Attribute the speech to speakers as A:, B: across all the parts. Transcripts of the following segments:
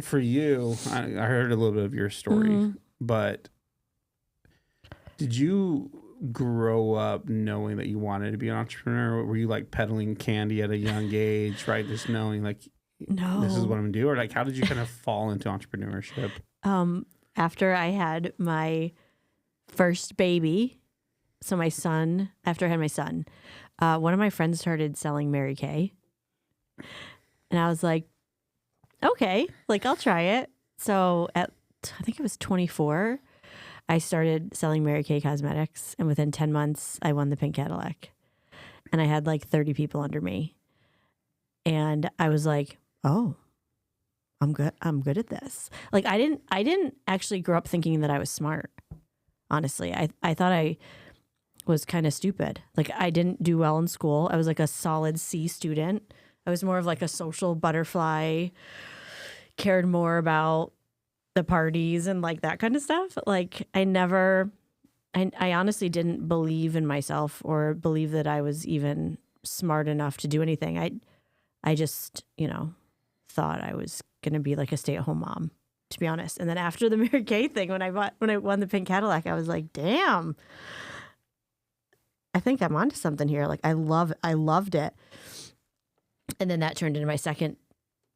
A: for you, I heard a little bit of your story, but did you grow up knowing that you wanted to be an entrepreneur? Were you like peddling candy at a young age, right? Just knowing like,
B: No.
A: this is what I'm gonna do? Or like, how did you kind of fall into entrepreneurship?
B: After I had my first baby, so my son, after I had my son, one of my friends started selling Mary Kay. And I was like, okay, like I'll try it. So I think it was 24, I started selling Mary Kay cosmetics. And within 10 months, I won the pink Cadillac. And I had like 30 people under me. And I was like, oh, I'm good at this. Like I didn't actually grow up thinking that I was smart. Honestly, I thought I was kind of stupid. Like I didn't do well in school. I was like a solid C student. I was more of like a social butterfly, cared more about the parties and like that kind of stuff. Like I honestly didn't believe in myself or believe that I was even smart enough to do anything. I just, thought I was going to be like a stay-at-home mom, to be honest. And then after the Mary Kay thing, when I won the pink Cadillac, I was like, damn, I think I'm onto something here. Like I loved it. And then that turned into my second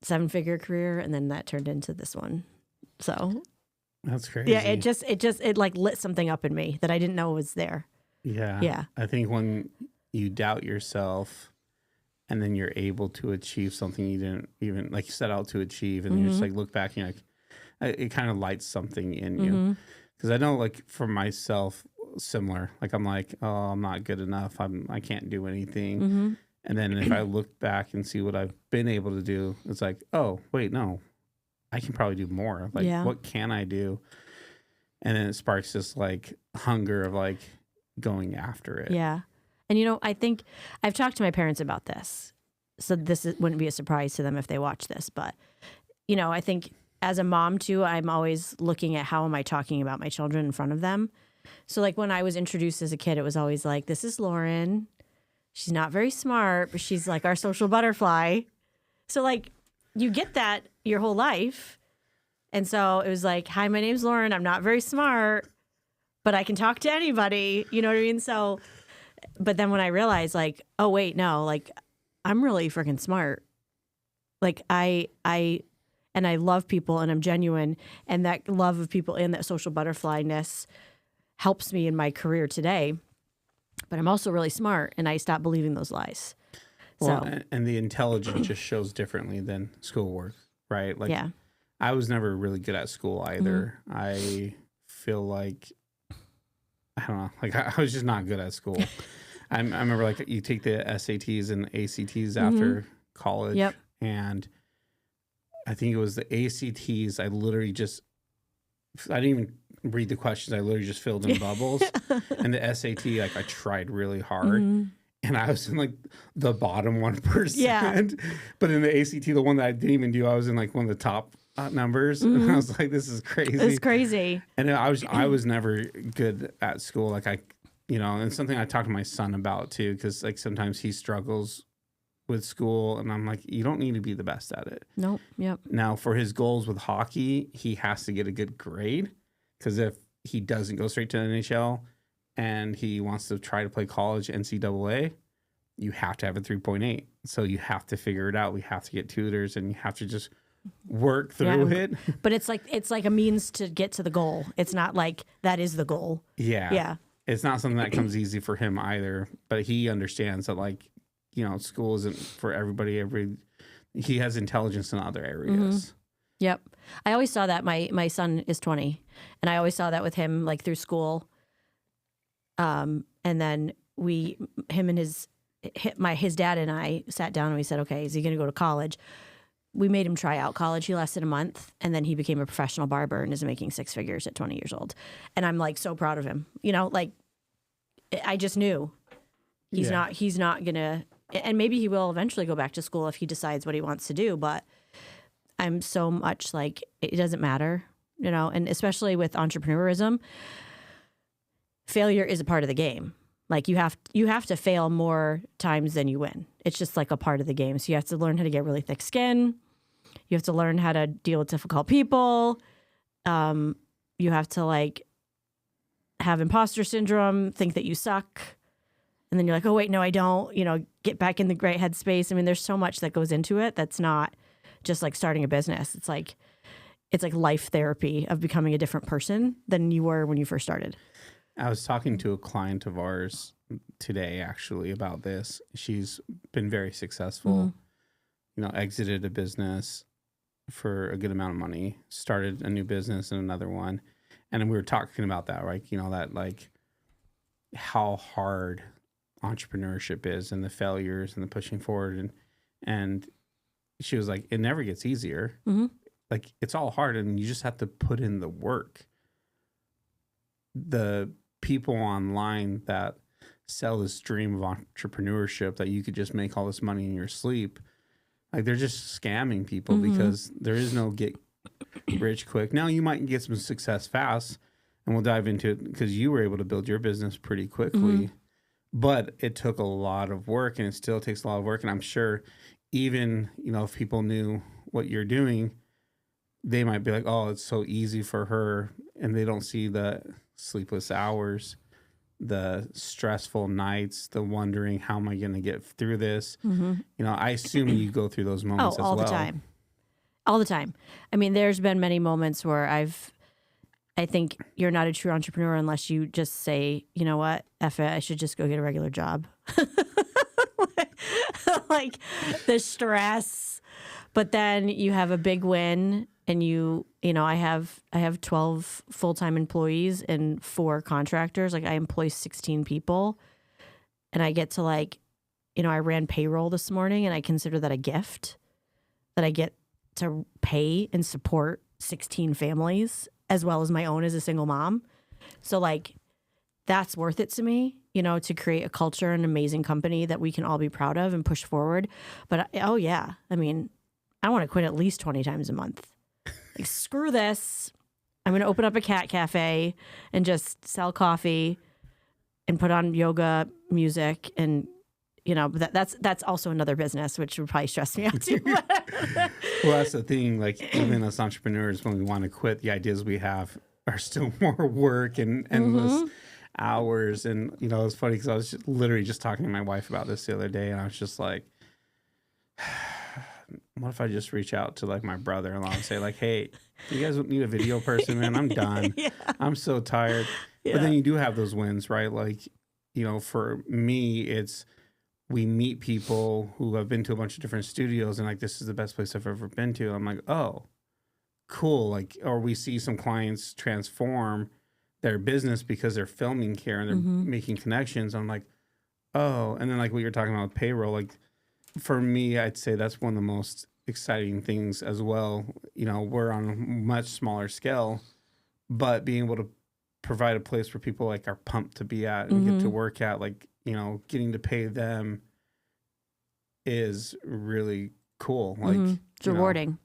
B: 7-figure career. And then that turned into this one. So
A: that's crazy.
B: Yeah. It like lit something up in me that I didn't know was there.
A: Yeah.
B: Yeah.
A: I think when you doubt yourself and then you're able to achieve something you didn't even like you set out to achieve, and you just like look back and you're like, it kind of lights something in you. Because I know like for myself, similar, like I'm like, oh, I'm not good enough. I can't do anything. And then if I look back and see what I've been able to do, it's like, oh, wait, no, I can probably do more. Like, what can I do? And then it sparks this like hunger of like going after it.
B: Yeah. And, I think I've talked to my parents about this. So wouldn't be a surprise to them if they watch this. But, I think as a mom too, I'm always looking at how am I talking about my children in front of them. So like when I was introduced as a kid, it was always like, this is Lauren. She's not very smart, but she's like our social butterfly. So like you get that your whole life. And so it was like, hi, my name's Lauren. I'm not very smart, but I can talk to anybody. You know what I mean? So, but then when I realized like, oh, wait, no, like I'm really freaking smart. Like I love people and I'm genuine. And that love of people and that social butterflyness helps me in my career today. But I'm also really smart, and I stopped believing those lies.
A: Well, and the intelligence just shows differently than schoolwork, right? Like, I was never really good at school either. I feel like, I don't know, like I was just not good at school. I remember like you take the SATs and ACTs after college, and I think it was the ACTs. I didn't even read the questions. I literally just filled in bubbles. And the SAT, like I tried really hard. And I was in like the bottom 1%. Yeah. But in the ACT, the one that I didn't even do, I was in like one of the top numbers. And I was like, this is crazy.
B: It's crazy.
A: And I was never good at school. Like and something I talked to my son about too, because like sometimes he struggles with school, and I'm like, you don't need to be the best at it.
B: Nope. Yep.
A: Now for his goals with hockey, he has to get a good grade, because if he doesn't go straight to the NHL and he wants to try to play college NCAA, you have to have a 3.8. So you have to figure it out. We have to get tutors, and you have to just work through it.
B: But it's like a means to get to the goal. It's not like that is the goal.
A: Yeah.
B: Yeah.
A: It's not something that comes easy for him either, but he understands that like, school isn't for everybody. He has intelligence in other areas.
B: Yep. I always saw that. My son is 20, and I always saw that with him like through school. And then him and his dad and I sat down and we said, okay, is he going to go to college? We made him try out college. He lasted a month, and then he became a professional barber and is making 6 figures at 20 years old. And I'm like so proud of him. Like I just knew he's not going to, and maybe he will eventually go back to school if he decides what he wants to do. But I'm so much like, it doesn't matter, and especially with entrepreneurism, failure is a part of the game. Like you have to fail more times than you win. It's just like a part of the game. So you have to learn how to get really thick skin. You have to learn how to deal with difficult people. You have to like have imposter syndrome, think that you suck. And then you're like, oh, wait, no, I don't, get back in the great headspace. I mean, there's so much that goes into it. That's not just like starting a business. It's like life therapy of becoming a different person than you were when you first started.
A: I was talking to a client of ours today, actually, about this. She's been very successful, exited a business for a good amount of money, started a new business and another one. And we were talking about that, right? That like how hard entrepreneurship is and the failures and the pushing forward. And she was like, it never gets easier. Mm-hmm. Like it's all hard and you just have to put in the work. The people online that sell this dream of entrepreneurship that you could just make all this money in your sleep, like they're just scamming people because there is no get rich quick. Now you might get some success fast, and we'll dive into it because you were able to build your business pretty quickly, but it took a lot of work and it still takes a lot of work. And I'm sure even, if people knew what you're doing, they might be like, oh, it's so easy for her. And they don't see the sleepless hours, the stressful nights, the wondering, how am I going to get through this? I assume you go through those moments as well.
B: All the time. All the time. I mean, there's been many moments where I think you're not a true entrepreneur unless you just say, you know what, F it, I should just go get a regular job. Like the stress. But then you have a big win and I have 12 full-time employees and 4 contractors. Like I employ 16 people and I get to I ran payroll this morning and I consider that a gift that I get to pay and support 16 families as well as my own as a single mom. So like that's worth it to me, to create a culture, an amazing company that we can all be proud of and push forward. But I mean, I want to quit at least 20 times a month. Like screw this. I'm going to open up a cat cafe and just sell coffee and put on yoga music and that's also another business, which would probably stress me out too.
A: Well, that's the thing. Like even as entrepreneurs, when we want to quit, the ideas we have are still more work and endless hours. And it's funny because I was literally just talking to my wife about this the other day, and I was just like, what if I just reach out to like my brother-in-law and say like, hey, you guys need a video person, man? I'm done. Yeah. I'm so tired. Yeah. But then you do have those wins, right? Like, for me, it's we meet people who have been to a bunch of different studios and like, this is the best place I've ever been to. I'm like, oh, cool. Like, or we see some clients transform their business because they're filming here and they're making connections. I'm like, oh, and then like what you're talking about with payroll, like for me, I'd say that's one of the most exciting things as well. We're on a much smaller scale, but being able to provide a place where people like are pumped to be at and get to work at, like, getting to pay them is really cool. Like
B: it's rewarding.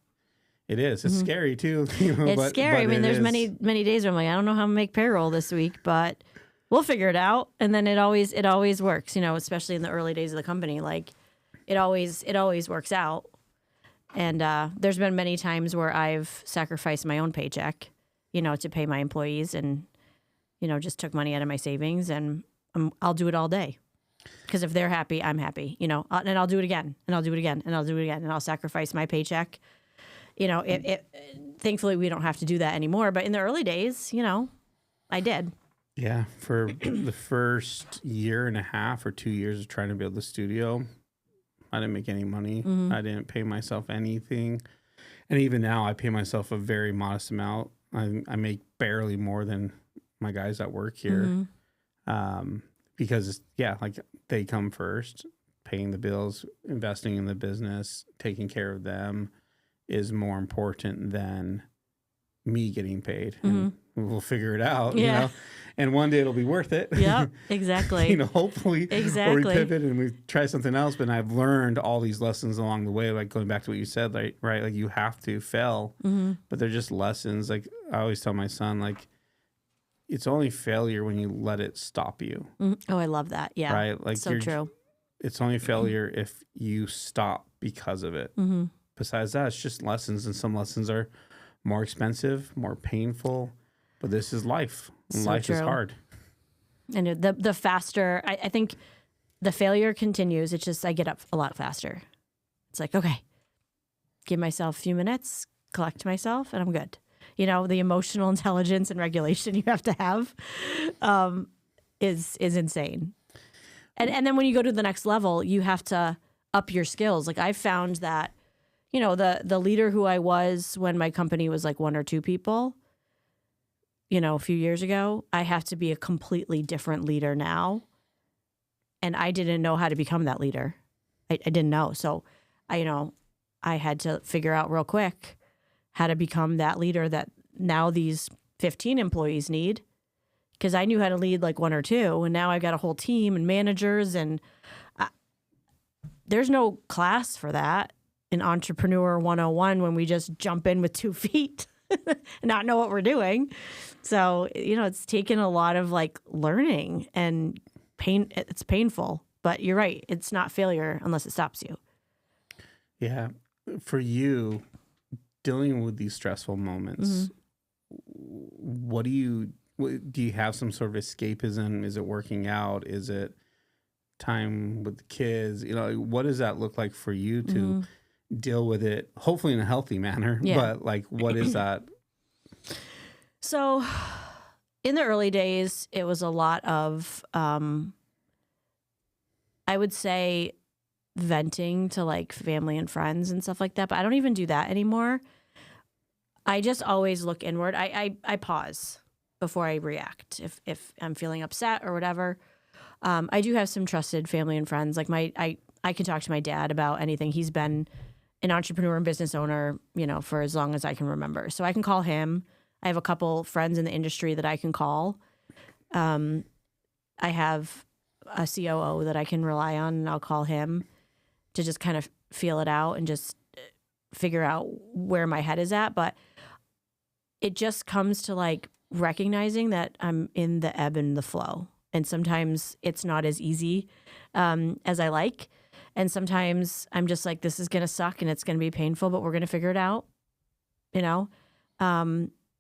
A: It is. It's scary too.
B: It's scary. I mean, there's many days where I'm like, I don't know how I'm gonna make payroll this week, but we'll figure it out. And then it always works, especially in the early days of the company. Like it always works out. And there's been many times where I've sacrificed my own paycheck, to pay my employees and, just took money out of my savings and I'll do it all day because if they're happy, I'm happy, and I'll do it again and I'll do it again and I'll do it again and I'll sacrifice my paycheck. Thankfully we don't have to do that anymore. But in the early days, I did.
A: Yeah. For the first year and a half or 2 years of trying to build the studio, I didn't make any money. I didn't pay myself anything. And even now I pay myself a very modest amount. I make barely more than my guys that work here. Because like they come first, paying the bills, investing in the business, taking care of them is more important than me getting paid. And we'll figure it out, and one day it'll be worth it.
B: Yeah, exactly.
A: Hopefully. Exactly. Or we pivot and we try something else. But I've learned all these lessons along the way, like going back to what you said, like, right? Like you have to fail, but they're just lessons. Like I always tell my son, like, it's only failure when you let it stop you.
B: Oh, I love that. Yeah.
A: Right? Like
B: so true.
A: It's only failure if you stop because of it. besides that, it's just lessons, and some lessons are more expensive, more painful, but this is life. Life is hard.
B: And the faster, I think the failure continues. It's just I get up a lot faster. It's like, okay, give myself a few minutes, collect myself, and I'm good. The emotional intelligence and regulation you have to have is insane. And then when you go to the next level, you have to up your skills. Like I found that, the leader who I was when my company was like 1 or 2 people, a few years ago, I have to be a completely different leader now. And I didn't know how to become that leader. I didn't know. So I had to figure out real quick how to become that leader that now these 15 employees need, because I knew how to lead like 1 or 2, and now I've got a whole team and managers, and there's no class for that in Entrepreneur 101 when we just jump in with 2 feet and not know what we're doing. So, it's taken a lot of like learning and pain. It's painful, but you're right. It's not failure unless it stops you.
A: Yeah. For you, dealing with these stressful moments, what do you have some sort of escapism? Is it working out? Is it time with the kids? What does that look like for you to deal with it, hopefully in a healthy manner? Yeah. But like, what is that?
B: So in the early days, it was a lot of, I would say, venting to like family and friends and stuff like that. But I don't even do that anymore. I just always look inward. I pause before I react if I'm feeling upset or whatever. I do have some trusted family and friends. Like I can talk to my dad about anything. He's been an entrepreneur and business owner, for as long as I can remember. So I can call him. I have a couple friends in the industry that I can call. I have a COO that I can rely on, and I'll call him to just kind of feel it out and just figure out where my head is at. But it just comes to like recognizing that I'm in the ebb and the flow. And sometimes it's not as easy as I like. And sometimes I'm just like, this is going to suck and it's going to be painful, but we're going to figure it out,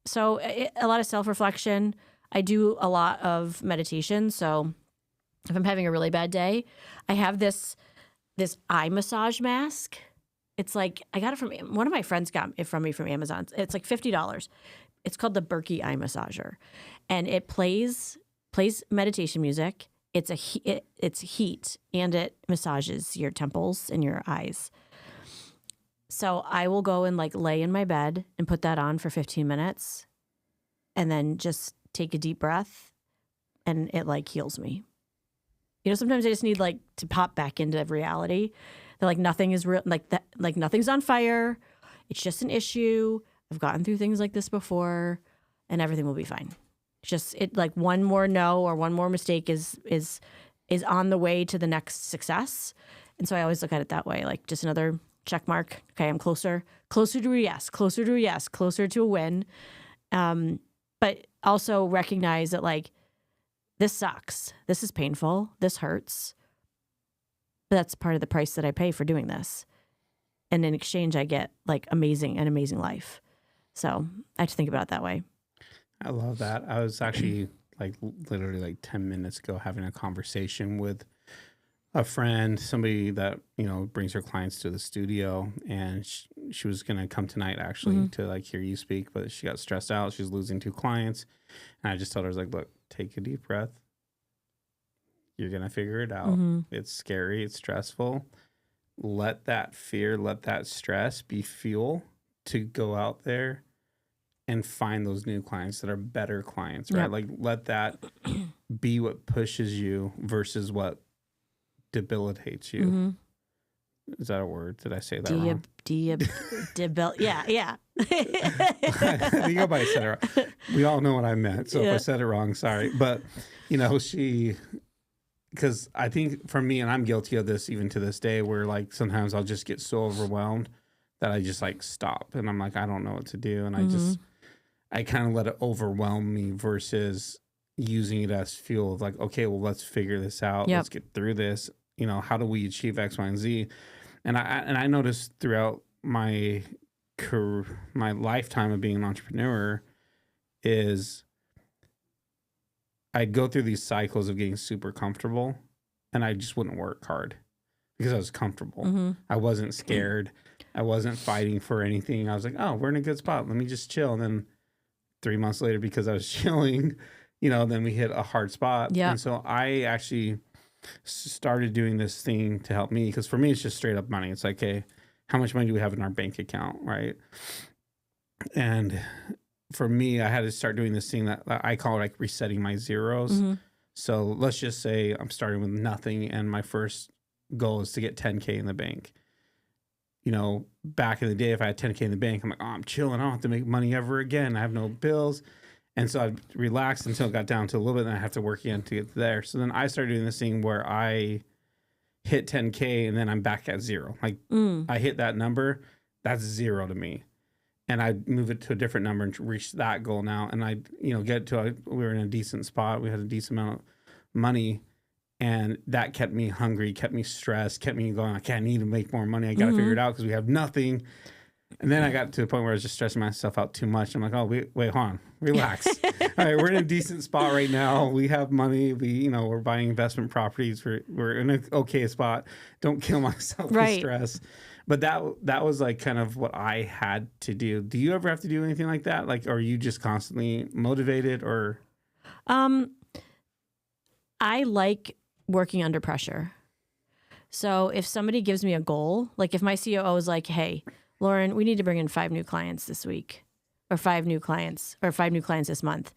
B: So a lot of self-reflection. I do a lot of meditation. So if I'm having a really bad day, I have this eye massage mask. It's like, I got it from, one of my friends got it from me from Amazon. It's like $50. It's called the Berkey Eye Massager. And it plays meditation music. It's heat, and it massages your temples and your eyes. So I will go and like lay in my bed and put that on for 15 minutes and then just take a deep breath, and it like heals me. Sometimes I just need like to pop back into reality. That like nothing is real, like that, like nothing's on fire. It's just an issue. I've gotten through things like this before, and everything will be fine. It's just like one more no or one more mistake is on the way to the next success. And so I always look at it that way, like just another check mark. Okay, I'm closer to a yes, closer to a win. But also recognize that like this sucks. This is painful. This hurts. But that's part of the price that I pay for doing this. And in exchange, I get like an amazing life. So I have to think about it that way.
A: I love that. I was actually like literally like 10 minutes ago having a conversation with a friend, somebody that, brings her clients to the studio, and she was going to come tonight actually to like hear you speak, but she got stressed out. She's losing 2 clients. And I just told her, I was like, look, take a deep breath. You're going to figure it out. It's scary. It's stressful. Let that fear, let that stress be fuel to go out there and find those new clients that are better clients, right? Yep. Like let that be what pushes you versus what debilitates you. Is that a word? Did I say that wrong?
B: Yeah.
A: I think nobody said it wrong. We all know what I meant. So if I said it wrong, sorry. But, because I think for me, and I'm guilty of this even to this day, where like sometimes I'll just get so overwhelmed that I just like stop and I'm like, I don't know what to do. And I kind of let it overwhelm me versus using it as fuel of like, okay, well, let's figure this out. Let's get through this. How do we achieve X, Y, and Z? And I noticed throughout my my lifetime of being an entrepreneur is I'd go through these cycles of getting super comfortable, and I just wouldn't work hard because I was comfortable.
B: Mm-hmm.
A: I wasn't scared. I wasn't fighting for anything. I was like, oh, we're in a good spot. Let me just chill. And then 3 months later, because I was chilling, then we hit a hard spot.
B: Yeah.
A: And so I actually started doing this thing to help me, because for me, it's just straight up money. It's like, hey, how much money do we have in our bank account, right? And for me, I had to start doing this thing that I call like resetting my zeros.
B: Mm-hmm.
A: So let's just say I'm starting with nothing, and my first goal is to get 10K in the bank. Back in the day, if I had 10K in the bank, I'm like, oh, I'm chilling. I don't have to make money ever again. I have no bills. And so I'd relax until it got down to a little bit, and I have to work again to get there. So then I started doing this thing where I hit 10K and then I'm back at zero. Like I hit that number, that's zero to me. And I move it to a different number and reach that goal now. And I, get to, we were in a decent spot. We had a decent amount of money. And that kept me hungry, kept me stressed, kept me going, I need to make more money. I got to figure it out because we have nothing. And then I got to the point where I was just stressing myself out too much. I'm like, oh, wait, hold on, relax. All right, we're in a decent spot right now. We have money. We're buying investment properties. We're in an okay spot. Don't kill myself with stress. But that was like kind of what I had to do. Do you ever have to do anything like that? Like, are you just constantly motivated or?
B: I like working under pressure. So if somebody gives me a goal, like if my COO is like, hey, Lauren, we need to bring in 5 new clients this week, or 5 new clients this month,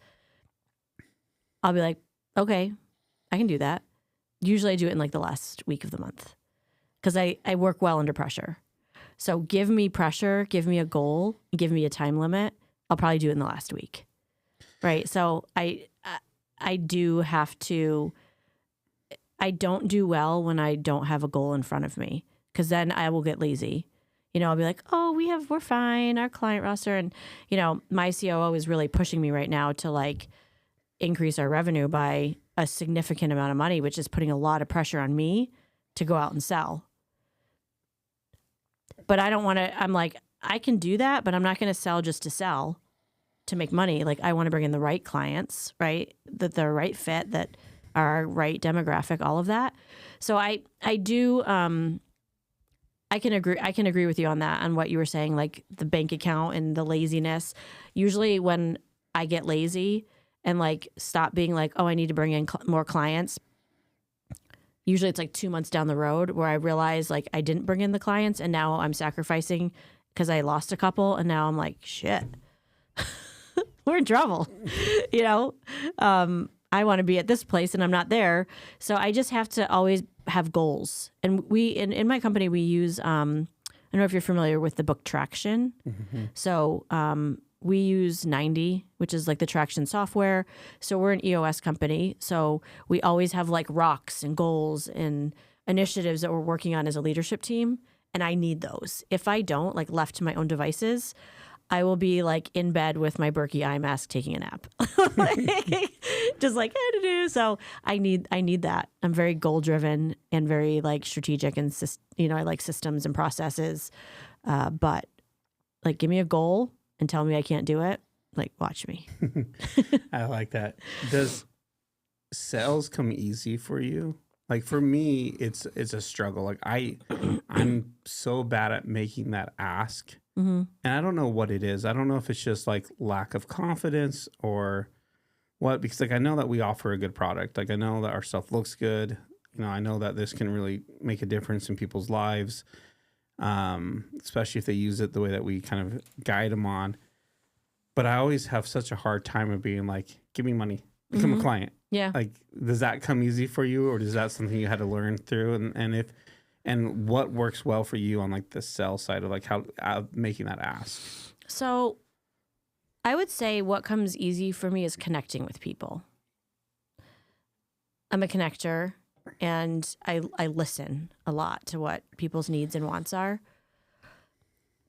B: I'll be like, okay, I can do that. Usually I do it in like the last week of the month because I work well under pressure. So give me pressure, give me a goal, give me a time limit. I'll probably do it in the last week. Right. So I do have to, I don't do well when I don't have a goal in front of me, because then I will get lazy. I'll be like, oh, we're fine, our client roster. And, my COO is really pushing me right now to like increase our revenue by a significant amount of money, which is putting a lot of pressure on me to go out and sell. But I don't want to, I'm like, I can do that, but I'm not going to sell just to sell to make money. Like I want to bring in the right clients, right? That they're right fit, that are right demographic, all of that. So I do, I can agree with you on that, on what you were saying, like the bank account and the laziness. Usually when I get lazy and like stop being like, oh, I need to bring in more clients, usually it's like 2 months down the road where I realize like I didn't bring in the clients, and now I'm sacrificing because I lost a couple, and now I'm like, shit, we're in trouble. I want to be at this place and I'm not there. So I just have to always have goals. And we, in my company, we use, I don't know if you're familiar with the book Traction. Mm-hmm. So we use 90, which is like the Traction software. So we're an EOS company. So we always have like rocks and goals and initiatives that we're working on as a leadership team. And I need those. If I don't, like left to my own devices, I will be like in bed with my Berkey eye mask taking a nap. Just like, so I need that. I'm very goal driven and very like strategic, and I like systems and processes. But like, give me a goal and tell me I can't do it. Like, watch me.
A: I like that. Does sales come easy for you? Like for me, it's a struggle. Like I'm so bad at making that ask. Mm-hmm. And I don't know what it is. I don't know if it's just like lack of confidence or what, because like I know that we offer a good product. Like I know that our stuff looks good. I know that this can really make a difference in people's lives, especially if they use it the way that we kind of guide them on. But I always have such a hard time of being like, give me money, become a client.
B: Yeah.
A: Like, does that come easy for you, or is that something you had to learn through? And what works well for you on like the sell side of like how making that ask?
B: So I would say what comes easy for me is connecting with people. I'm a connector, and I listen a lot to what people's needs and wants are.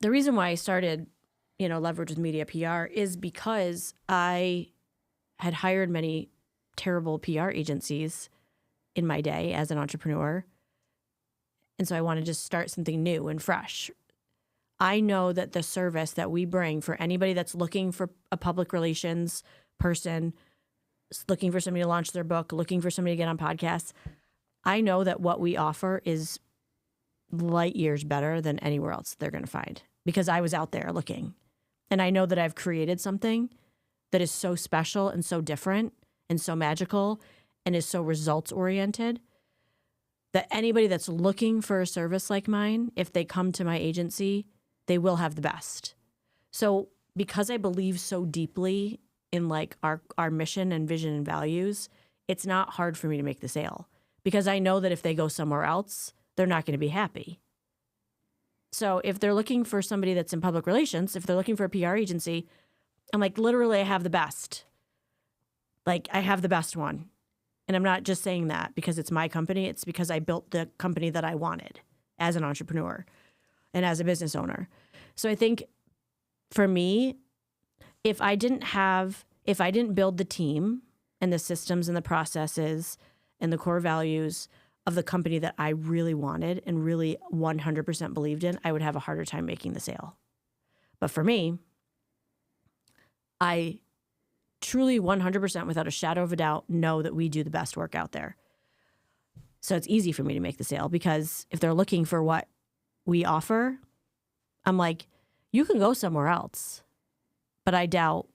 B: The reason why I started, Leverage with Media PR is because I had hired many terrible PR agencies in my day as an entrepreneur. And so I want to just start something new and fresh. I know that the service that we bring for anybody that's looking for a public relations person, looking for somebody to launch their book, looking for somebody to get on podcasts, I know that what we offer is light years better than anywhere else they're going to find, because I was out there looking. And I know that I've created something that is so special and so different and so magical and is so results oriented that anybody that's looking for a service like mine, if they come to my agency, they will have the best. So because I believe so deeply in like our mission and vision and values, it's not hard for me to make the sale, because I know that if they go somewhere else, they're not going to be happy. So if they're looking for somebody that's in public relations, if they're looking for a PR agency, I'm like, literally, I have the best. Like, I have the best one. And I'm not just saying that because it's my company. It's because I built the company that I wanted as an entrepreneur and as a business owner. So I think for me, if I didn't build the team and the systems and the processes and the core values of the company that I really wanted and really 100% believed in, I would have a harder time making the sale. But for me, I truly 100% without a shadow of a doubt know that we do the best work out there. So it's easy for me to make the sale, because if they're looking for what we offer, I'm like, you can go somewhere else, but I doubt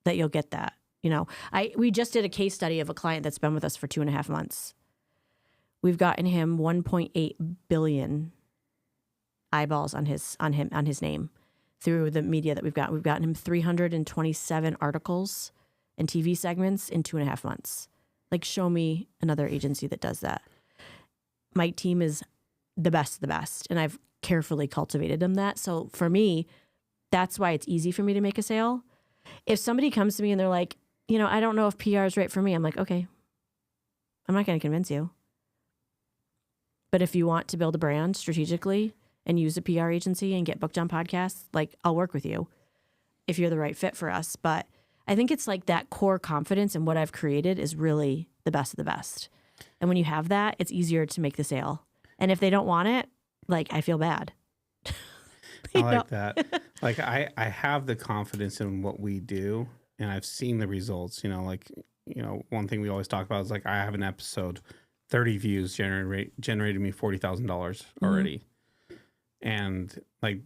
B: that you'll get that. You know, we just did a case study of a client that's been with us for 2.5 months. We've gotten him 1.8 billion eyeballs on his name through the media that we've got. We've gotten him 327 articles and TV segments in 2.5 months. Like, show me another agency that does that. My team is the best of the best, and I've carefully cultivated them that. So for me, that's why it's easy for me to make a sale. If somebody comes to me and they're like, you know, I don't know if PR is right for me, I'm like, okay, I'm not going to convince you. But if you want to build a brand strategically and use a PR agency and get booked on podcasts, like, I'll work with you if you're the right fit for us. But I think it's like that core confidence in what I've created is really the best of the best. And when you have that, it's easier to make the sale. And if they don't want it, like, I feel bad.
A: I like that. Like, I have the confidence in what we do, and I've seen the results. You know, like, you know, one thing we always talk about is like, I have an episode, 30 views generated me $40,000 already. And like,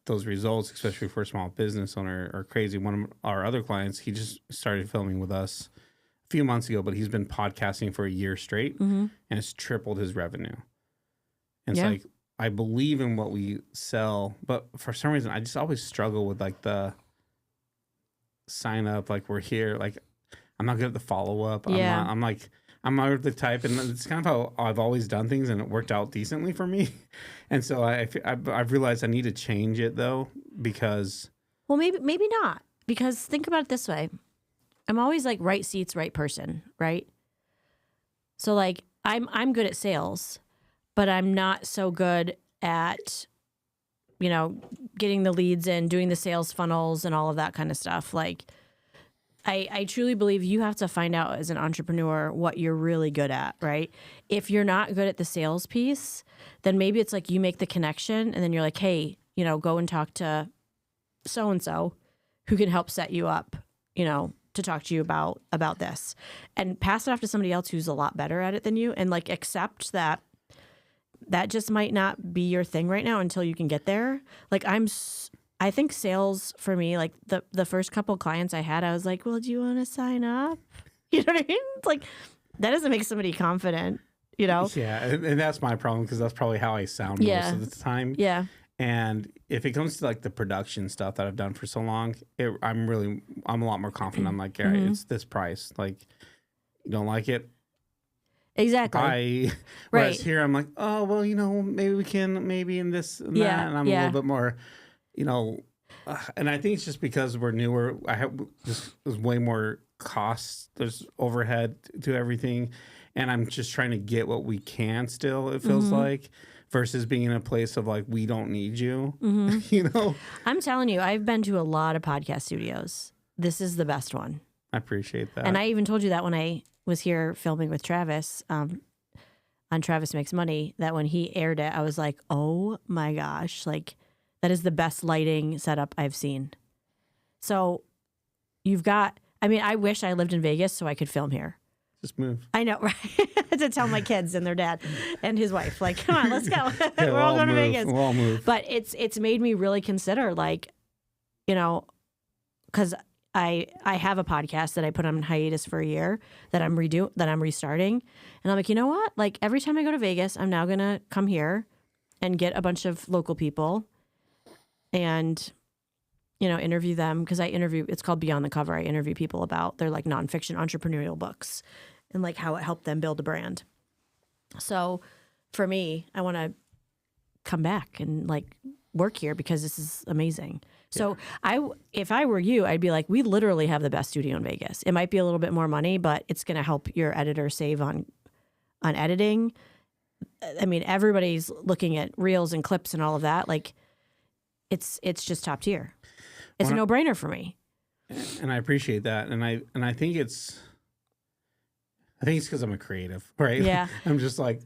A: those results, especially for a small business owner, are crazy. One of our other clients, he just started filming with us a few months ago, but he's been podcasting for a year straight, and it's tripled his revenue. And it's like, I believe in what we sell, but for some reason, I just always struggle with like the sign up, like, we're here. Like, I'm not good at the follow up.
B: Yeah.
A: I'm not the type, and it's kind of how I've always done things, and it worked out decently for me. And so I've realized I need to change it though, because.
B: Well, maybe not, because think about it this way. I'm always like, right seats, right person, right? So like, I'm good at sales, but I'm not so good at, you know, getting the leads in, doing the sales funnels and all of that kind of stuff. Like, I truly believe you have to find out as an entrepreneur what you're really good at, right? If you're not good at the sales piece, then maybe it's like you make the connection and then you're like, hey, you know, go and talk to so-and-so who can help set you up, you know, to talk to you about this, and pass it off to somebody else who's a lot better at it than you, and like, accept that just might not be your thing right now until you can get there. Like, I think sales for me, like the first couple clients I had, I was like, well, do you want to sign up? You know what I mean? It's like, that doesn't make somebody confident, you know?
A: Yeah. And that's my problem, because that's probably how I sound most of the time.
B: Yeah.
A: And if it comes to like the production stuff that I've done for so long, I'm a lot more confident. I'm like, yeah, it's this price. Like, you don't like it?
B: Exactly.
A: Whereas here, I'm like, oh, well, you know, maybe we can, maybe in this and that. And I'm a little bit more, you know, and I think it's just because we're newer. There's way more costs. There's overhead to everything. And I'm just trying to get what we can still, it feels like, versus being in a place of like, we don't need you, you know?
B: I'm telling you, I've been to a lot of podcast studios. This is the best one.
A: I appreciate that.
B: And I even told you that when I was here filming with Travis on Travis Makes Money, that when he aired it, I was like, oh my gosh, like, That is the best lighting setup I've seen. So you've got, I mean, I wish I lived in Vegas so I could film here.
A: Just move.
B: I know, right? To tell my kids and their dad and his wife, like, come on, let's go.
A: Yeah,
B: We're all going to Vegas.
A: We'll all move.
B: But it's made me really consider, like, you know, because I have a podcast that I put on hiatus for a year that I'm restarting. And I'm like, you know what? Like, every time I go to Vegas, I'm now going to come here and get a bunch of local people and, you know, interview them. Because it's called Beyond the Cover. I interview people about their, like, nonfiction entrepreneurial books and, like, how it helped them build a brand. So for me, I want to come back and, like, work here because this is amazing. So if I were you, I'd be like, we literally have the best studio in Vegas. It might be a little bit more money, but it's going to help your editor save on editing. I mean, everybody's looking at reels and clips and all of that. Like, it's just top tier. It's a no-brainer for me.
A: And I appreciate that. And I think it's because I'm a creative, right?
B: Yeah.
A: I'm just like,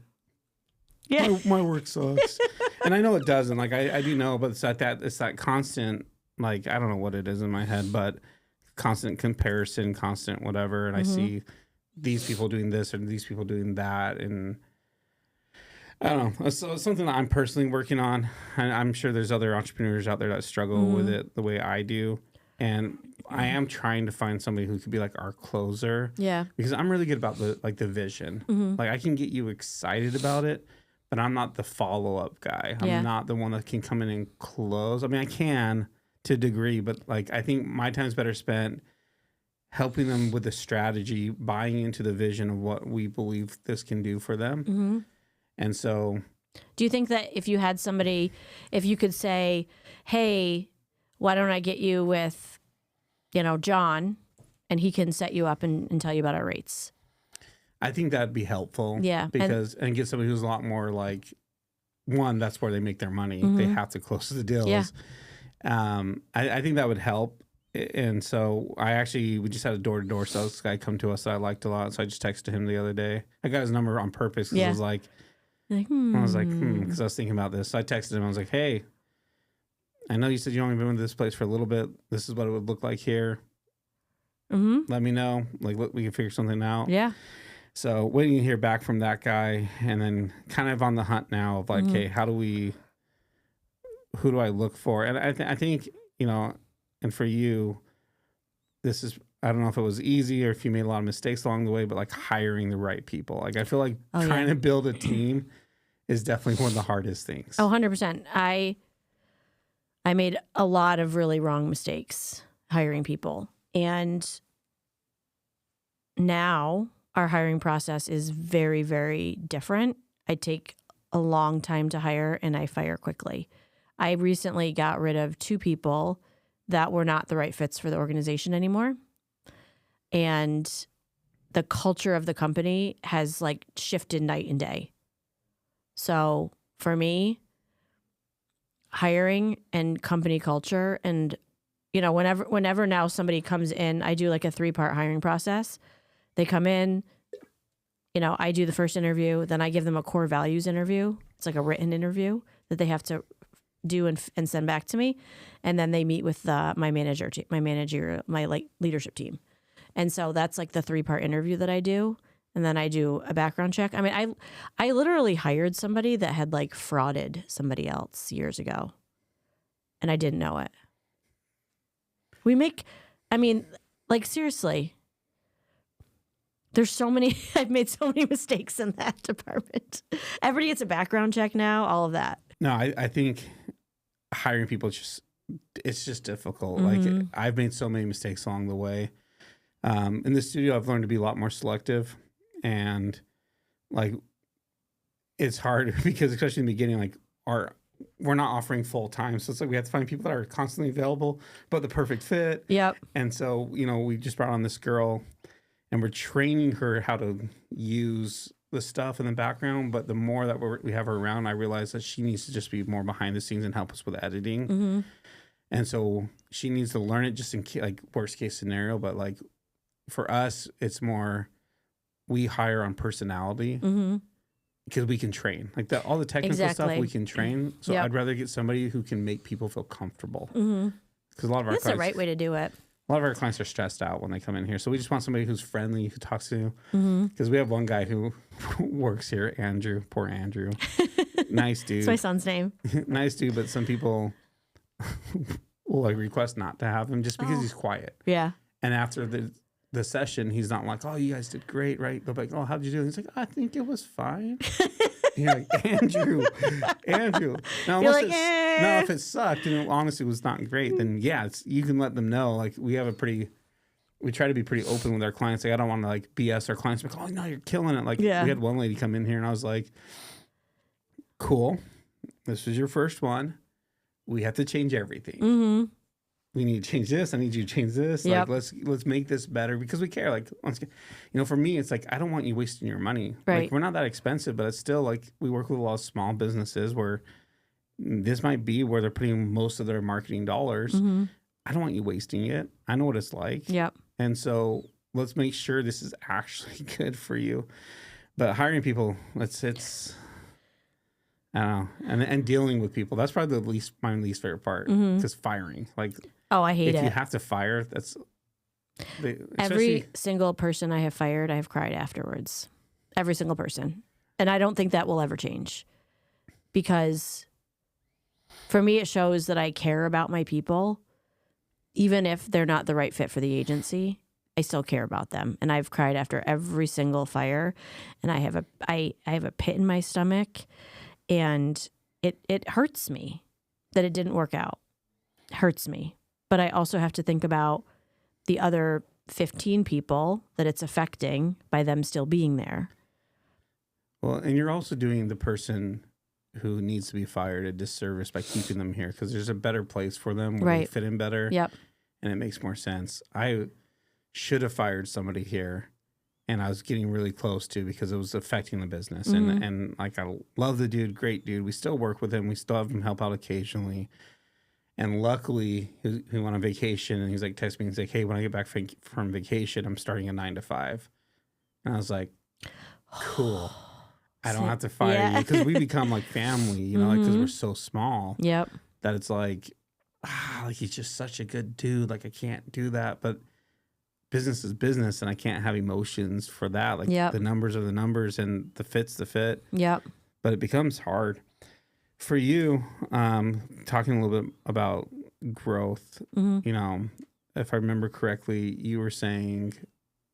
B: yeah,
A: my work sucks. And I know it doesn't. Like, I do know, but it's that constant, like, I don't know what it is in my head, but constant comparison, constant whatever. And I see these people doing this and these people doing that. And I don't know. It's something that I'm personally working on. And I'm sure there's other entrepreneurs out there that struggle with it the way I do. And I am trying to find somebody who could be like our closer.
B: Yeah.
A: Because I'm really good about the vision. Like, I can get you excited about it, but I'm not the follow-up guy. I'm not the one that can come in and close. I mean, I can to a degree, but, like, I think my time's better spent helping them with the strategy, buying into the vision of what we believe this can do for them. And so...
B: Do you think that if you had somebody, if you could say, hey, why don't I get you with, you know, John, and he can set you up and tell you about our rates?
A: I think that'd be helpful.
B: Yeah.
A: Because, and get somebody who's a lot more like, one, that's where they make their money. They have to close the deals.
B: Yeah.
A: I think that would help. And so we just had a door-to-door sales guy come to us that I liked a lot. So I just texted him the other day. I got his number on purpose because I was like, because I was thinking about this. So I texted him. I was like, hey, I know you said you only been to this place for a little bit. This is what it would look like here. Let me know. Like, we can figure something out.
B: Yeah.
A: So waiting to hear back from that guy, and then kind of on the hunt now of like, hey, who do I look for? And I think, you know, and for you, this is, I don't know if it was easy or if you made a lot of mistakes along the way, but like hiring the right people. Like, I feel like trying to build a team is definitely one of the hardest things.
B: 100%. I made a lot of really wrong mistakes hiring people. And now our hiring process is very, very different. I take a long time to hire and I fire quickly. I recently got rid of 2 people that were not the right fits for the organization anymore. And the culture of the company has like shifted night and day. So for me, hiring and company culture, and, you know, whenever now somebody comes in, I do like a 3-part hiring process. They come in, you know, I do the first interview, then I give them a core values interview. It's like a written interview that they have to do and send back to me. And then they meet with my leadership team. And so that's like the 3-part interview that I do. And then I do a background check. I mean, I literally hired somebody that had like frauded somebody else years ago. And I didn't know it. Like, seriously, there's so many, I've made so many mistakes in that department. Everybody gets a background check now, all of that.
A: No, I think hiring people, it's just difficult. Like, I've made so many mistakes along the way. In the studio, I've learned to be a lot more selective, and like, it's hard because especially in the beginning, like, we're not offering full time. So it's like we have to find people that are constantly available, but the perfect fit.
B: Yep.
A: And so, you know, we just brought on this girl and we're training her how to use the stuff in the background. But the more that we have her around, I realize that she needs to just be more behind the scenes and help us with editing. And so she needs to learn it just in like worst case scenario. But like for us, it's more, we hire on personality. because we can train like that. All the technical stuff we can train. So I'd rather get somebody who can make people feel comfortable. Because a lot of our
B: That's the right way to do it.
A: A lot of our clients are stressed out when they come in here. So we just want somebody who's friendly, who talks to you. Because we have one guy who works here, Andrew. Poor Andrew. Nice dude.
B: That's my son's name.
A: Nice dude, but some people will like request not to have him just because he's quiet.
B: Yeah.
A: And after the session, he's not like, oh, you guys did great, right? They're like, oh, how'd you do? And he's like, I think it was fine. You're like, Andrew. Now,
B: You're like,
A: now, if it sucked and it honestly was not great, then yeah, you can let them know. Like we try to be pretty open with our clients. Like I don't want to like BS our clients. Like, oh no, you're killing it. Like we had one lady come in here and I was like, cool. This was your first one. We have to change everything. We need to change this. I need you to change this. Like let's make this better because we care. Like for me, it's like I don't want you wasting your money.
B: Right.
A: Like we're not that expensive, but it's still like we work with a lot of small businesses where this might be where they're putting most of their marketing dollars. I don't want you wasting it. I know what it's like.
B: Yep.
A: And so let's make sure this is actually good for you. But hiring people, it's I don't know, and dealing with people. That's probably my least favorite part. Because firing, like.
B: Oh, I hate it.
A: If you have to fire, that's...
B: Every single person I have fired, I have cried afterwards. Every single person. And I don't think that will ever change. Because for me, it shows that I care about my people. Even if they're not the right fit for the agency, I still care about them. And I've cried after every single fire. And I have a pit in my stomach. And it hurts me that it didn't work out. It hurts me. But I also have to think about the other 15 people that it's affecting by them still being there.
A: Well, and you're also doing the person who needs to be fired a disservice by keeping them here because there's a better place for them where they fit in better.
B: Yep.
A: And it makes more sense. I should have fired somebody here and I was getting really close to because it was affecting the business. And like I love the dude, great dude. We still work with him. We still have him help out occasionally. And luckily, he went on vacation, and he's like, text me, and he's like, hey, when I get back from vacation, I'm starting a 9 to 5. And I was like, cool. I don't have to fire you. Because we become like family, you know, because we're so small.
B: Yep.
A: That it's like he's just such a good dude. Like, I can't do that. But business is business, and I can't have emotions for that. Like, the numbers are the numbers, and the fit's the fit.
B: Yep.
A: But it becomes hard. For you, talking a little bit about growth, you know, if I remember correctly, you were saying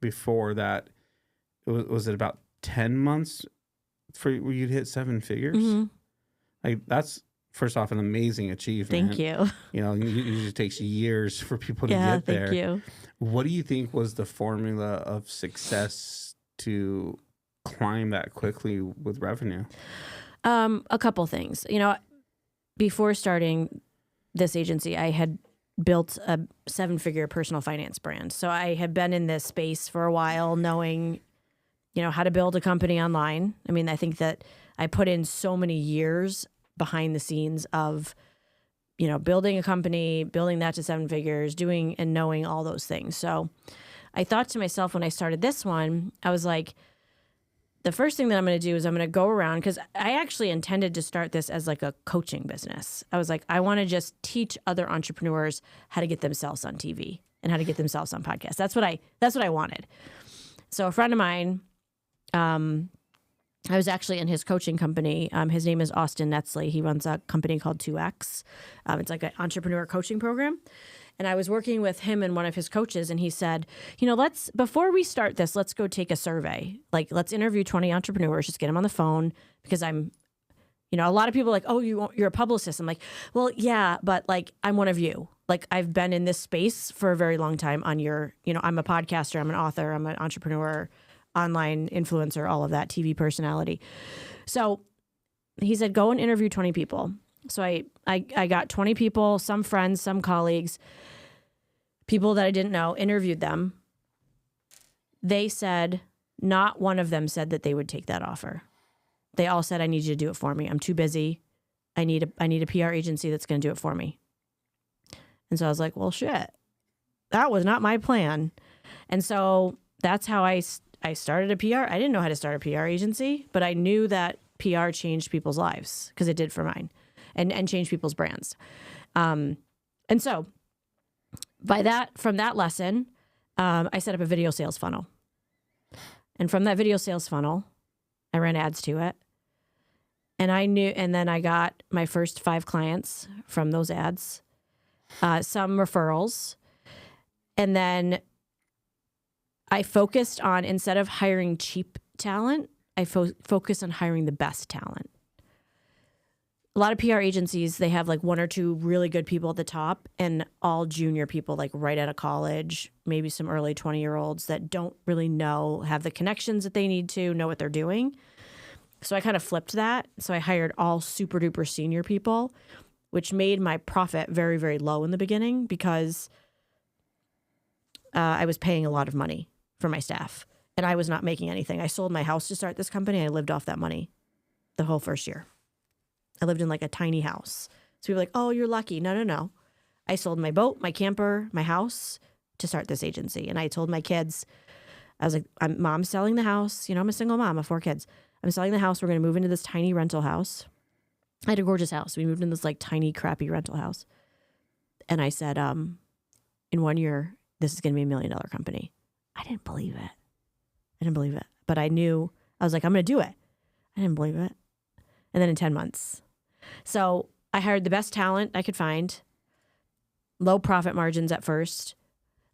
A: before that, was it about 10 months for where you'd hit 7 figures? Like that's, first off, an amazing achievement.
B: Thank you.
A: You know, it usually takes years for people to get there.
B: Thank you.
A: What do you think was the formula of success to climb that quickly with revenue?
B: A couple things. You know, before starting this agency, I had built a 7-figure personal finance brand. So I had been in this space for a while, knowing, you know, how to build a company online. I mean, I think that I put in so many years behind the scenes of, you know, building a company, building that to 7 figures, doing and knowing all those things. So I thought to myself when I started this one, I was like, the first thing that I'm going to do is I'm going to go around, because I actually intended to start this as like a coaching business. I was like, I want to just teach other entrepreneurs how to get themselves on TV and how to get themselves on podcasts. That's what I wanted. So a friend of mine, I was actually in his coaching company. His name is Austin Netzley. He runs a company called 2X. It's like an entrepreneur coaching program. And I was working with him and one of his coaches, and he said, you know, before we start this, let's go take a survey. Like, let's interview 20 entrepreneurs, just get them on the phone, because I'm, you know, a lot of people are like, oh, you're a publicist. I'm like, well, yeah, but like, I'm one of you. Like, I've been in this space for a very long time on your, you know, I'm a podcaster, I'm an author, I'm an entrepreneur, online influencer, all of that, TV personality. So he said, go and interview 20 people. So I got 20 people, some friends, some colleagues, people that I didn't know, interviewed them. They said, not one of them said that they would take that offer. They all said, I need you to do it for me. I'm too busy. I need a PR agency that's going to do it for me. And so I was like, well, shit, that was not my plan. And so that's how I started a PR. I didn't know how to start a PR agency, but I knew that PR changed people's lives, because it did for mine, and changed people's brands. And so from that lesson, I set up a video sales funnel. And from that video sales funnel, I ran ads to it. And then I got my first 5 clients from those ads, some referrals. And then I focused on, instead of hiring cheap talent, I focused on hiring the best talent. A lot of PR agencies, they have like 1 or 2 really good people at the top, and all junior people, like right out of college, maybe some early 20-year-olds that don't really have the connections that they need to know what they're doing. So I kind of flipped that. So I hired all super duper senior people, which made my profit very, very low in the beginning, because I was paying a lot of money for my staff and I was not making anything. I sold my house to start this company. I lived off that money the whole first year. I lived in like a tiny house. So people were like, oh, you're lucky. No. I sold my boat, my camper, my house to start this agency. And I told my kids, I was like, Mom's selling the house. I'm a single mom of 4 kids. I'm selling the house. We're going to move into this tiny rental house. I had a gorgeous house. We moved in this like tiny, crappy rental house. And I said, in 1 year, this is going to be $1 million company. I didn't believe it. But I knew, I was like, I'm going to do it. I didn't believe it. And then in 10 months. So I hired the best talent I could find, low profit margins at first,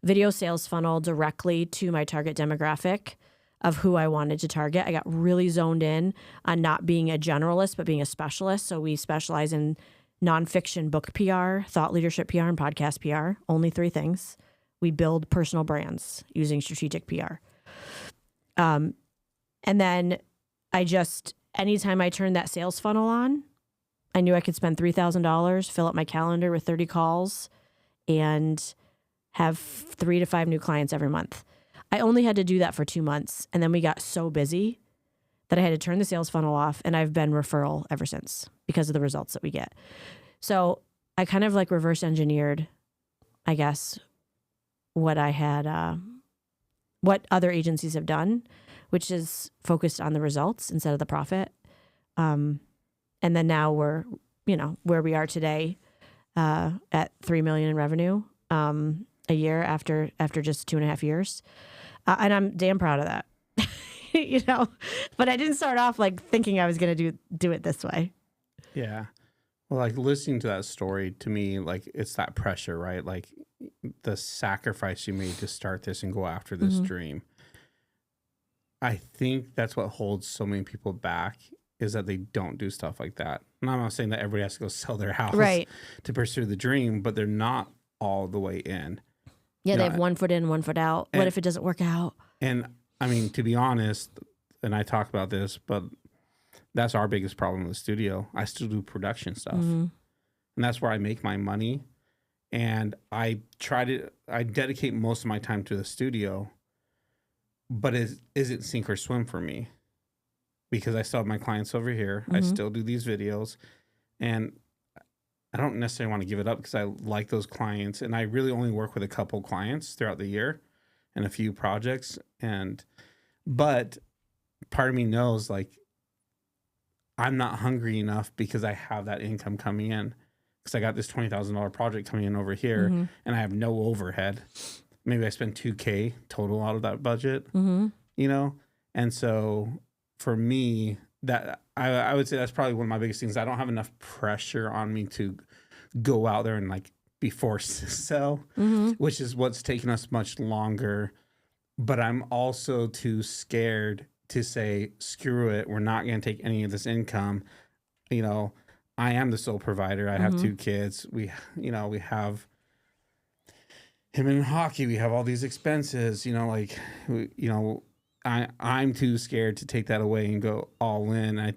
B: video sales funnel directly to my target demographic of who I wanted to target. I got really zoned in on not being a generalist, but being a specialist. So we specialize in nonfiction book PR, thought leadership PR, and podcast PR. Only 3 things. We build personal brands using strategic PR. And then anytime I turned that sales funnel on, I knew I could spend $3,000, fill up my calendar with 30 calls, and have 3 to 5 new clients every month. I only had to do that for 2 months. And then we got so busy that I had to turn the sales funnel off, and I've been referral ever since because of the results that we get. So I kind of like reverse engineered, I guess, what I had, what other agencies have done, which is focused on the results instead of the profit. And then now we're, where we are today, at $3 million in revenue, a year after just 2.5 years. And I'm damn proud of that, but I didn't start off like thinking I was going to do it this way.
A: Yeah. Well, like listening to that story, to me, like it's that pressure, right? Like the sacrifice you made to start this and go after this dream. I think that's what holds so many people back, is that they don't do stuff like that. And I'm not saying that everybody has to go sell their house to pursue the dream, but they're not all the way in.
B: Yeah, they have 1 foot in, 1 foot out. What if it doesn't work out?
A: And I mean, to be honest, and I talk about this, but that's our biggest problem in the studio. I still do production stuff. And that's where I make my money. And I dedicate most of my time to the studio, but is it sink or swim for me? Because I still have my clients over here. I still do these videos, and I don't necessarily want to give it up because I like those clients, and I really only work with a couple clients throughout the year and a few projects. But part of me knows, like, I'm not hungry enough because I have that income coming in, because I got this $20,000 project coming in over here, and I have no overhead. Maybe I spend $2,000 total out of that budget, And so for me, that I would say that's probably one of my biggest things. I don't have enough pressure on me to go out there and like be forced to sell, which is what's taken us much longer. But I'm also too scared to say, screw it, we're not going to take any of this income. I am the sole provider. I have 2 kids. We have him in hockey. We have all these expenses, I'm too scared to take that away and go all in. I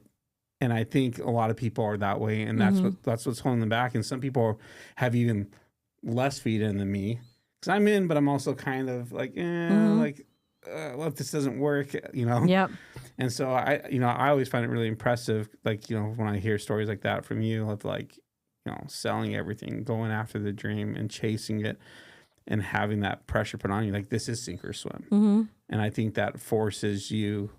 A: think a lot of people are that way, and that's what's holding them back. And some people have even less feet in than me, because I'm in, but I'm also kind of like, what if this doesn't work,
B: Yep.
A: And so I always find it really impressive, like, when I hear stories like that from you, of like, selling everything, going after the dream and chasing it, and having that pressure put on you, like this is sink or swim. And I think that forces you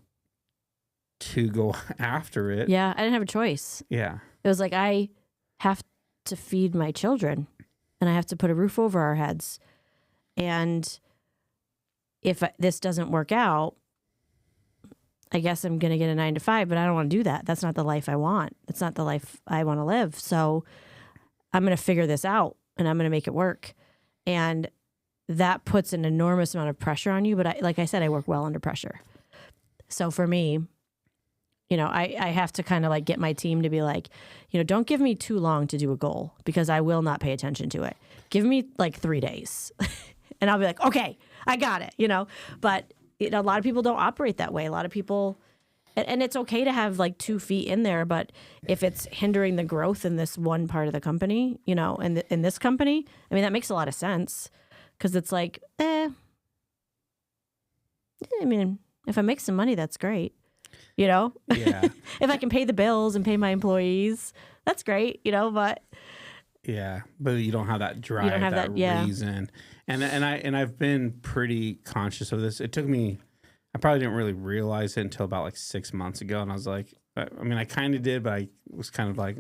A: to go after it.
B: Yeah, I didn't have a choice.
A: Yeah.
B: It was like, I have to feed my children and I have to put a roof over our heads. And if this doesn't work out, I guess I'm going to get a 9 to 5, but I don't want to do that. That's not the life I want. It's not the life I want to live. So I'm going to figure this out and I'm going to make it work. And that puts an enormous amount of pressure on you. But like I said, I work well under pressure. So for me, you know, I have to kind of like get my team to be like, you know, don't give me too long to do a goal because I will not pay attention to it. Give me like 3 days and I'll be like, okay, I got it, you know, but a lot of people don't operate that way. A lot of people, and it's okay to have like 2 feet in there, but if it's hindering the growth in this one part of the company, you know, and in this company, I mean, that makes a lot of sense because it's like, I mean, if I make some money, that's great. You know,
A: yeah.
B: If I can pay the bills and pay my employees, that's great, you know, but
A: yeah, but you don't have that drive,
B: you don't have that
A: reason. And I've been pretty conscious of this. It took me, I probably didn't really realize it until about like 6 months ago. And I was like, I mean, I kind of did, but I was kind of like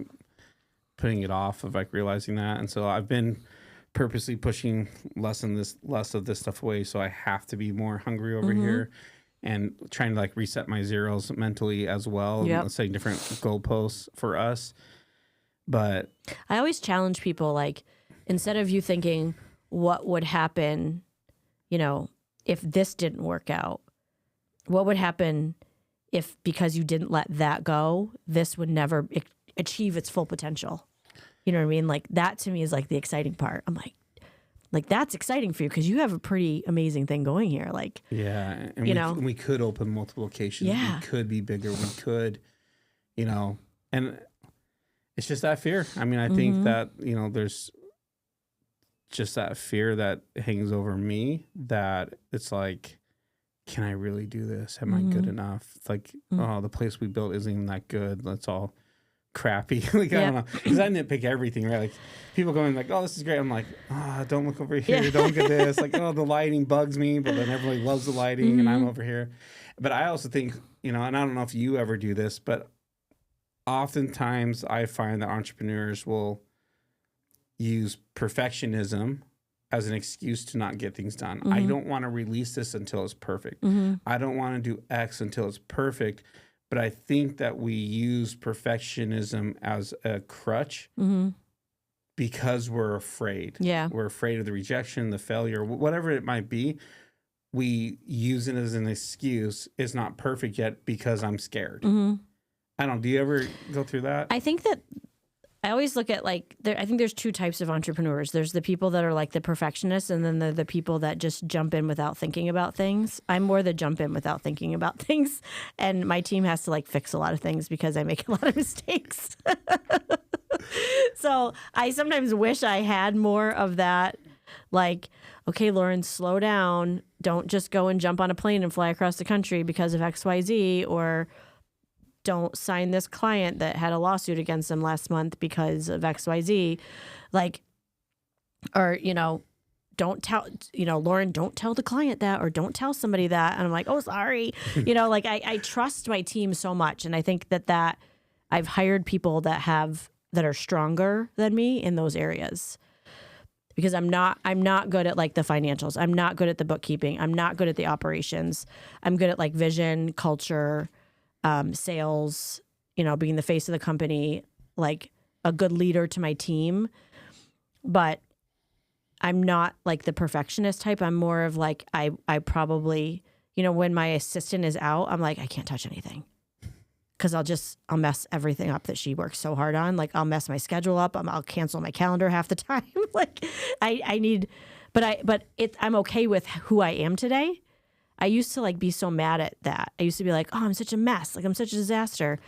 A: putting it off of like realizing that. And so I've been purposely pushing less of this stuff away. So I have to be more hungry over here. And trying to like reset my zeros mentally as well.
B: Yep.
A: Let's say different goalposts for us. But
B: I always challenge people, like, instead of you thinking what would happen, you know, if this didn't work out, what would happen if, because you didn't let that go, this would never achieve its full potential? You know what I mean? Like, that to me is like the exciting part. I'm like, that's exciting for you because you have a pretty amazing thing going here. Like,
A: yeah, and we could open multiple locations.
B: Yeah.
A: We could be bigger. We could, you know, and it's just that fear. I mean, I think that, you know, there's just that fear that hangs over me that it's like, can I really do this? Am I good enough? It's like, oh, the place we built isn't even that good. That's all crappy. Like, I don't know. Because I nitpick everything, right? Like, people going like, oh, this is great. I'm like, oh, don't look over here. Don't look at this. Like, oh, the lighting bugs me. But then everybody loves the lighting and I'm over here. But I also think, you know, and I don't know if you ever do this, but oftentimes I find that entrepreneurs will use perfectionism as an excuse to not get things done. I don't want to release this until it's perfect. I don't want to do X until it's perfect. But I think that we use perfectionism as a crutch because we're afraid. Yeah. We're afraid of the rejection, the failure, whatever it might be. We use it as an excuse. It's not perfect yet because I'm scared. I don't. Do you ever go through that?
B: I think that I always look at like, I think there's 2 types of entrepreneurs. There's the people that are like the perfectionists, and then the people that just jump in without thinking about things. I'm more the jump in without thinking about things. And my team has to like fix a lot of things because I make a lot of mistakes. So I sometimes wish I had more of that. Like, okay, Lauren, slow down. Don't just go and jump on a plane and fly across the country because of XYZ, or don't sign this client that had a lawsuit against them last month because of XYZ. Like, or, you know, don't tell, you know, Lauren, don't tell the client that, or don't tell somebody that. And I'm like, oh, sorry. You know, like I trust my team so much. And I think that I've hired people that are stronger than me in those areas. Because I'm not good at like the financials. I'm not good at the bookkeeping. I'm not good at the operations. I'm good at like vision, culture, sales, you know, being the face of the company, like a good leader to my team. But I'm not like the perfectionist type. I'm more of like, I probably, you know, when my assistant is out, I'm like, I can't touch anything. Cause I'll mess everything up that she works so hard on. Like, I'll mess my schedule up. I'll cancel my calendar half the time. Like I need, but I'm okay with who I am today. I used to like be so mad at that. I used to be like, oh, I'm such a mess. Like, I'm such a disaster.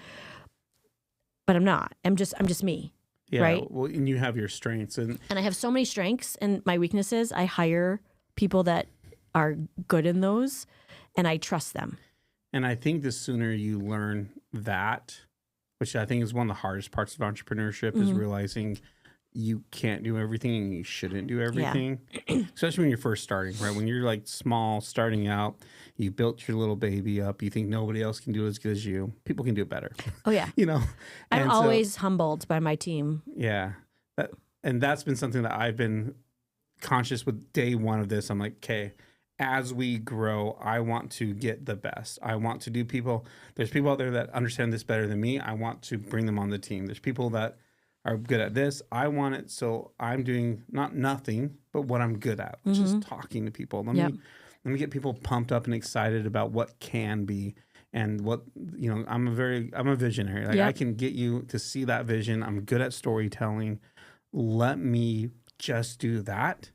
B: But I'm not. I'm just me.
A: Yeah.
B: Right.
A: Well, and you have your strengths, and
B: I have so many strengths, and my weaknesses, I hire people that are good in those, and I trust them.
A: And I think the sooner you learn that, which I think is one of the hardest parts of entrepreneurship, is realizing you can't do everything and you shouldn't do everything, especially when you're first starting, right? When you're like small, starting out, you built your little baby up, you think nobody else can do it as good as you. People can do it better.
B: Oh, yeah.
A: You know?
B: I'm always humbled by my team.
A: Yeah. And that's been something that I've been conscious with day one of this. I'm like, okay, as we grow, I want to get the best. I want to do there's people out there that understand this better than me. I want to bring them on the team. There's people that are good at this. I want it. So I'm doing not nothing, but what I'm good at, which is talking to people. Let me get people pumped up and excited about what can be and what, you know, I'm a visionary. Like I can get you to see that vision. I'm good at storytelling. Let me just do that.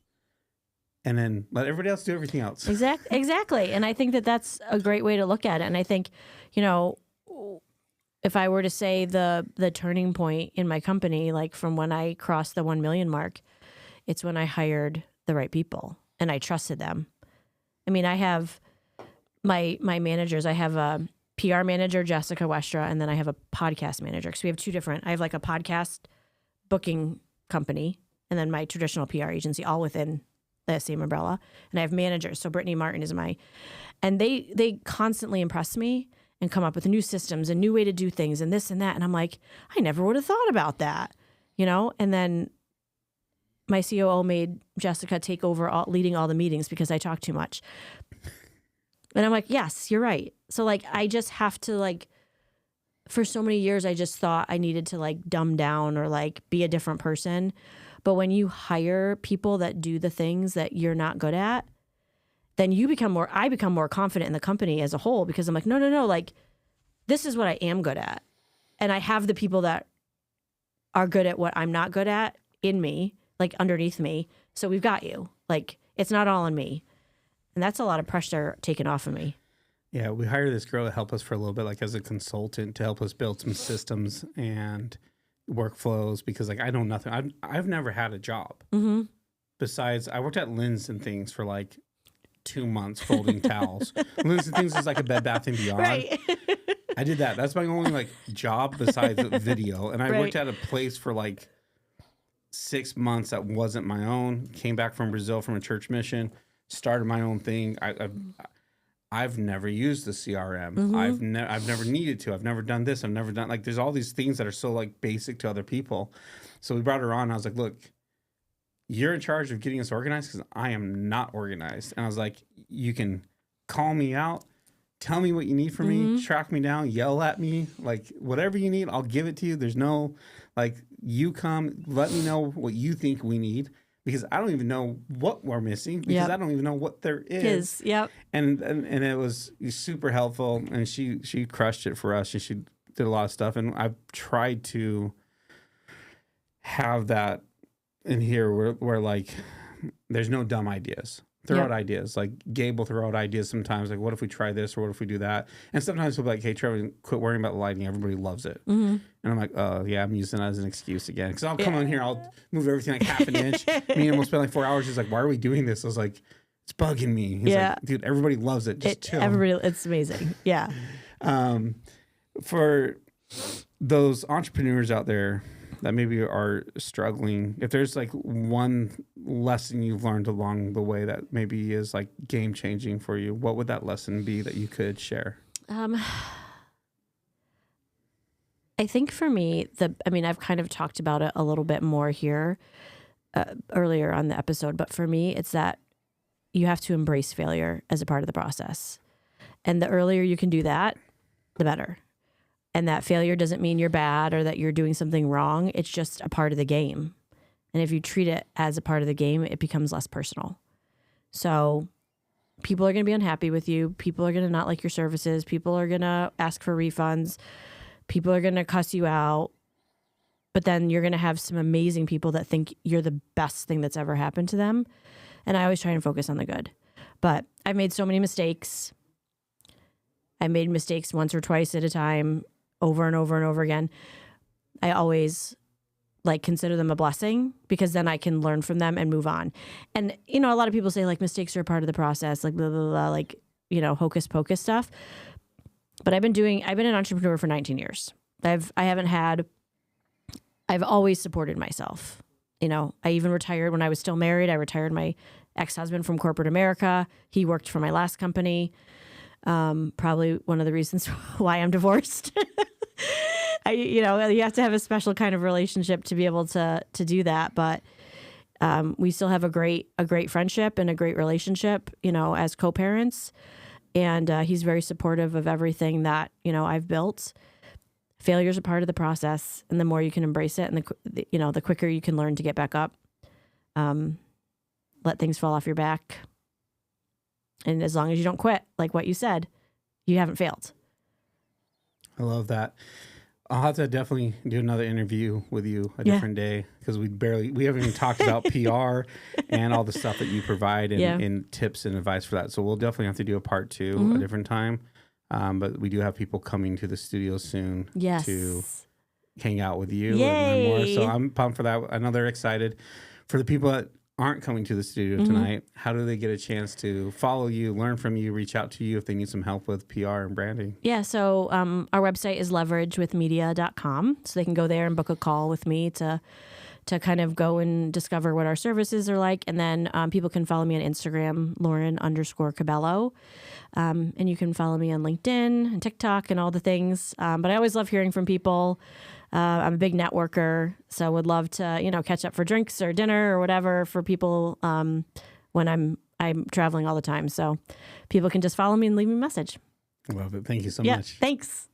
A: And then let everybody else do everything else.
B: Exactly. And I think that that's a great way to look at it. And I think, you know, if I were to say the turning point in my company, like from when I crossed the 1 million mark, it's when I hired the right people and I trusted them. I mean, I have my managers. I have a PR manager, Jessica Westra, and then I have a podcast manager. Because we have two different. I have like a podcast booking company and then my traditional PR agency, all within the same umbrella. And I have managers. So Brittany Martin is and they constantly impress me and come up with new systems and new way to do things and this and that. And I'm like, I never would have thought about that, you know? And then my COO made Jessica take over leading all the meetings because I talk too much. And I'm like, yes, you're right. So like, I just have to like, for so many years, I just thought I needed to like dumb down or like be a different person. But when you hire people that do the things that you're not good at, then I become more confident in the company as a whole because I'm like, no, like this is what I am good at. And I have the people that are good at what I'm not good at in me, like underneath me. So we've got you. Like it's not all on me. And that's a lot of pressure taken off of me.
A: Yeah, we hired this girl to help us for a little bit, like as a consultant to help us build some systems and workflows because like I know nothing. I've never had a job. Mm-hmm. Besides, I worked at Lynn's and Things for like 2 months folding towels. Lynn's and Things is like a Bed Bath & Beyond. Right. I did that. That's my only like job besides video. And I worked at a place for like 6 months that wasn't my own. Came back from Brazil from a church mission. Started my own thing. I've never used the CRM. Mm-hmm. I've never needed to. I've never done this. I've never done like there's all these things that are so like basic to other people. So we brought her on. I was like, look, you're in charge of getting us organized because I am not organized. And I was like, you can call me out, tell me what you need from me, track me down, yell at me, like whatever you need, I'll give it to you. There's no like you come, let me know what you think we need. Because I don't even know what we're missing because I don't even know what there is. And it was super helpful and she crushed it for us and she did a lot of stuff and I've tried to have that in here where like there's no dumb ideas. Throw out ideas. Like Gabe will throw out ideas sometimes like what if we try this or what if we do that? And sometimes he'll be like, hey Trevor, quit worrying about the lighting. Everybody loves it. Mm-hmm. And I'm like, oh yeah, I'm using that as an excuse again. Because I'll come on here, I'll move everything like half an inch. Me and him will spend like 4 hours. He's like, why are we doing this? I was like, it's bugging me. He's like, dude, everybody loves it. Just chill.
B: It's amazing. Yeah.
A: For those entrepreneurs out there that maybe are struggling, if there's like one lesson you've learned along the way that maybe is like game changing for you, what would that lesson be that you could share?
B: I think for me, I've kind of talked about it a little bit more here earlier on the episode, but for me, it's that you have to embrace failure as a part of the process. And the earlier you can do that, the better. And that failure doesn't mean you're bad or that you're doing something wrong. It's just a part of the game. And if you treat it as a part of the game, it becomes less personal. So people are going to be unhappy with you. People are going to not like your services. People are going to ask for refunds. People are going to cuss you out. But then you're going to have some amazing people that think you're the best thing that's ever happened to them. And I always try and focus on the good. But I've made so many mistakes. I made mistakes once or twice at a time, over and over and over again. I always like consider them a blessing because then I can learn from them and move on. And, you know, a lot of people say like mistakes are a part of the process, like blah, blah, blah, like, you know, hocus pocus stuff. But I've been an entrepreneur for 19 years. I've always supported myself. I even retired when I was still married. I retired my ex-husband from corporate America. He worked for my last company. Probably one of the reasons why I'm divorced. You have to have a special kind of relationship to be able to do that. But we still have a great friendship and a great relationship, as co-parents. And he's very supportive of everything that, I've built. Failure's a part of the process, and the more you can embrace it, and the quicker you can learn to get back up, let things fall off your back. And as long as you don't quit, like what you said, you haven't failed.
A: I love that. I'll have to definitely do another interview with you a different day, because we haven't even talked about PR and all the stuff that you provide and tips and advice for that. So we'll definitely have to do a part 2 a different time. But we do have people coming to the studio soon to hang out with you and learn more. So I'm pumped for that. I know they're excited. For the people that aren't coming to the studio tonight, how do they get a chance to follow you, learn from you, reach out to you if they need some help with PR and branding? Yeah, so our website is leveragewithmedia.com. So they can go there and book a call with me to kind of go and discover what our services are like. And then people can follow me on Instagram, Lauren_Cabello. And you can follow me on LinkedIn and TikTok and all the things. But I always love hearing from people. I'm a big networker, so I would love to, catch up for drinks or dinner or whatever for people when I'm traveling all the time. So people can just follow me and leave me a message. Love it. Thank you so much.
B: Thanks.